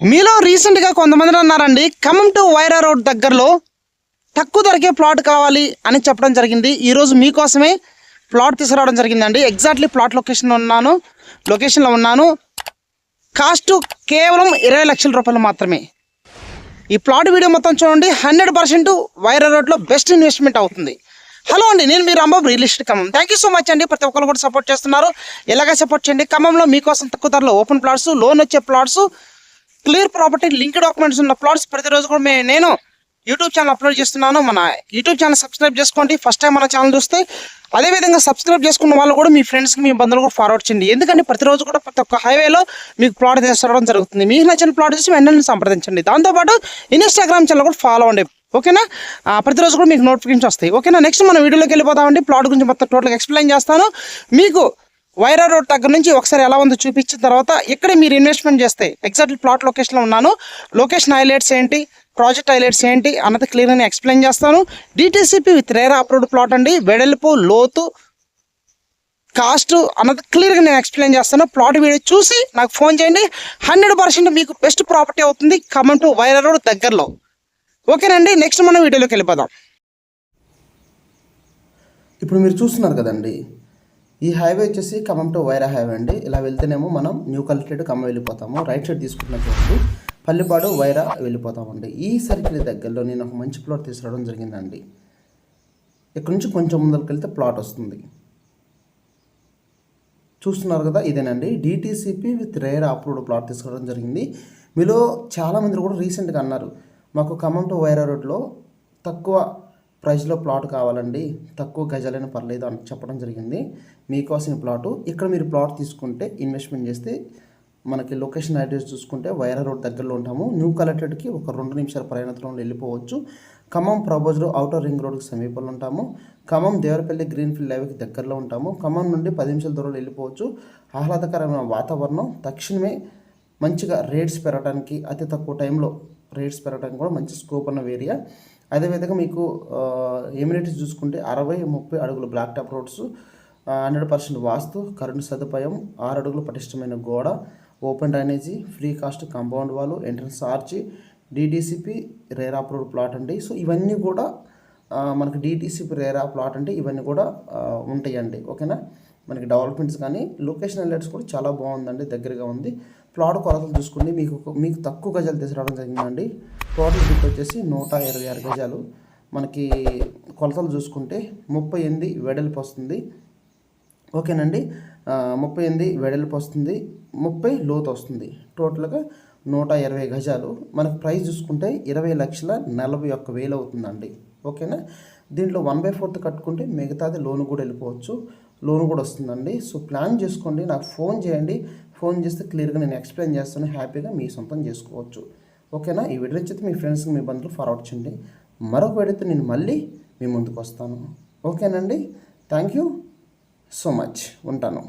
మీలో రీసెంట్గా కొంతమంది అన్నారండి, ఖమ్మం టు వైరా రోడ్ దగ్గరలో తక్కువ ధరకే ప్లాట్ కావాలి అని చెప్పడం జరిగింది. ఈరోజు మీకోసమే ప్లాట్ తీసుకురావడం జరిగిందండి. ఎగ్జాక్ట్లీ ప్లాట్ లొకేషన్లో ఉన్నాను. కాస్ట్ కేవలం 20 లక్షల రూపాయలు మాత్రమే. ఈ ప్లాట్ వీడియో మొత్తం చూడండి. 100% వైరా రోడ్లో బెస్ట్ ఇన్వెస్ట్మెంట్ అవుతుంది. హలో అండి, నేను మీ Rambabu real estate Khammam. Thank you so much అండి. ప్రతి ఒక్కరు కూడా సపోర్ట్ చేస్తున్నారు. ఎలాగ సపోర్ట్ చేయండి. ఖమ్మంలో మీకోసం తక్కువ ధరలో ఓపెన్ ప్లాట్స్, లోన్ వచ్చే plots, clear property, link documents ఉన్న ప్లాట్స్ ప్రతిరోజు కూడా నేను యూట్యూబ్ ఛానల్ అప్లోడ్ చేస్తున్నాను. మన యూట్యూబ్ ఛానల్ సబ్స్క్రైబ్ చేసుకోండి. ఫస్ట్ టైం మన ఛానల్ చూస్తే అదేవిధంగా సబ్స్క్రైబ్ చేసుకున్న వాళ్ళు కూడా మీ ఫ్రెండ్స్కి, మీ బంధువులు కూడా ఫార్వర్డ్ చేయండి. ఎందుకంటే ప్రతిరోజు కూడా ప్రతి ఒక్క హైవేలో మీకు ప్లాట్ తీసుకురావడం జరుగుతుంది. మీకు నచ్చిన ప్లాట్ చూసి వెంటనే సంప్రదించండి. దాంతోపాటు ఇన్స్టాగ్రామ్ ఛానల్ కూడా ఫాలో అవ్వండి. ఓకేనా? ప్రతిరోజు కూడా మీకు నోటిఫికేషన్స్ వస్తాయి. ఓకేనా? నెక్స్ట్ మనం వీడియోలోకి వెళ్ళిపోతామండి. ప్లాట్ గురించి మొత్తం టోటల్గా ఎక్స్ప్లెయిన్ చేస్తాను. మీకు వైరా రోడ్ దగ్గర నుంచి ఒకసారి ఎలా ఉందో చూపించిన తర్వాత ఇక్కడ మీరు ఇన్వెస్ట్మెంట్ చేస్తే ఎగ్జాక్ట్లీ ప్లాట్ లొకేషన్లో ఉన్నాను. లొకేషన్ హైలైట్స్ ఏంటి, ప్రాజెక్ట్ హైలైట్స్ ఏంటి అన్నది క్లియర్గా ఎక్స్ప్లెయిన్ చేస్తాను. DTCP with RERA approved plot అండి. వెడల్పు, లోతు, కాస్ట్ అన్నది క్లియర్గా నేను ఎక్స్ప్లెయిన్ చేస్తాను. ప్లాట్ వీడియో చూసి నాకు ఫోన్ చేయండి. 100% మీకు బెస్ట్ ప్రాపర్టీ అవుతుంది ఖమ్మం టు వైరా రోడ్ దగ్గరలో. ఓకేనండి? నెక్స్ట్ మనం వీడియోలోకి వెళ్ళిపోదాం. ఇప్పుడు మీరు చూస్తున్నారు కదండి, ఈ హైవే వచ్చేసి ఖమ్మం టు వైరా హైవే అండి. ఇలా వెళ్తేనేమో మనం న్యూ కలెక్టరేట్ ఖమ్మం వెళ్ళిపోతాము. రైట్ సైడ్ తీసుకుంటున్నాం చూడండి, పల్లిపాడు వైరా వెళ్ళిపోతామండి. ఈ సర్కిల్ దగ్గరలో నేను ఒక మంచి ప్లాట్ తీసుకురావడం జరిగిందండి. ఇక్కడ నుంచి కొంచెం ముందరికి వెళ్తే ప్లాట్ వస్తుంది. చూస్తున్నారు కదా, ఇదేనండి. DTCP with RERA approved plot తీసుకురావడం జరిగింది. మీలో చాలామంది కూడా రీసెంట్గా అన్నారు, మాకు ఖమ్మం టు వైరా రోడ్లో తక్కువ ప్రైస్లో ప్లాట్ కావాలండి, తక్కువ గజాలైనా పర్లేదు అని చెప్పడం జరిగింది. మీకోసం ప్లాటు ఇక్కడ మీరు ప్లాట్ తీసుకుంటే ఇన్వెస్ట్మెంట్ చేస్తే మనకి లొకేషన్ అడ్రస్ చూసుకుంటే వైరా రోడ్ దగ్గరలో ఉంటాము. న్యూ కలెక్టరేట్కి ఒక 2 నిమిషాల ప్రయాణంలో వెళ్ళిపోవచ్చు. ఖమ్మం ప్రపోజ్డ్ ఔటర్ రింగ్ రోడ్కి సమీపంలో ఉంటాము. ఖమ్మం దేవరపల్లి గ్రీన్ఫీల్డ్ హైవేకి దగ్గరలో ఉంటాము. ఖమ్మం నుండి 10 నిమిషాల దూరంలో వెళ్ళిపోవచ్చు. ఆహ్లాదకరమైన వాతావరణం, తక్షణమే మంచిగా రేట్స్ పెరగడానికి, అతి తక్కువ టైంలో రేట్స్ పెరగడానికి కూడా మంచి స్కోప్ ఉన్న ఏరియా. అదేవిధంగా మీకు ఎమ్యూనిటీస్ చూసుకుంటే 60-30 అడుగులు black top roads, 100% vastu, current సదుపాయం, 6 అడుగులు పటిష్టమైన గోడ, open drainage, free cost compound wall, entrance arch, DTCP RERA approved plot అండి. సో ఇవన్నీ కూడా మనకి DTCP రేరా ప్లాట్ అంటే ఇవన్నీ కూడా ఉంటాయండి. ఓకేనా? మనకి డెవలప్మెంట్స్ కానీ లొకేషన్ హైలైట్స్ కూడా చాలా బాగుందండి, దగ్గరగా ఉంది. ప్లాట్ కొలతలు చూసుకుంటే మీకు తక్కువ గజాలు తీసుకురావడం జరిగిందండి. టోటల్ బిట్ వచ్చేసి 126 గజాలు. మనకి కొలతలు చూసుకుంటే 38 వెడల్పు వస్తుంది. ఓకేనండి? 38 వెడల్పు వస్తుంది, 30 లోతు వస్తుంది. టోటల్గా 120 గజాలు. మనకు ప్రైస్ చూసుకుంటే 20,41,000 అవుతుందండి. ఓకేనా? దీంట్లో 1/4 కట్టుకుంటే మిగతాది లోన్ కూడా వెళ్ళిపోవచ్చు, లోన్ కూడా వస్తుందండి. సో ప్లాన్ చేసుకోండి, నాకు ఫోన్ చేయండి. ఫోన్ చేస్తే క్లియర్గా నేను ఎక్స్ప్లెయిన్ చేస్తాను. హ్యాపీగా మీ సొంతం చేసుకోవచ్చు. ఓకేనా? ఈ వీడియో నచ్చితే మీ ఫ్రెండ్స్కి, మీ బంధువులు ఫార్వర్డ్ చేయండి. మరొక వీడియోతో నేను మళ్ళీ మీ ముందుకు వస్తాను. ఓకేనండి? Thank you so much. ఉంటాను.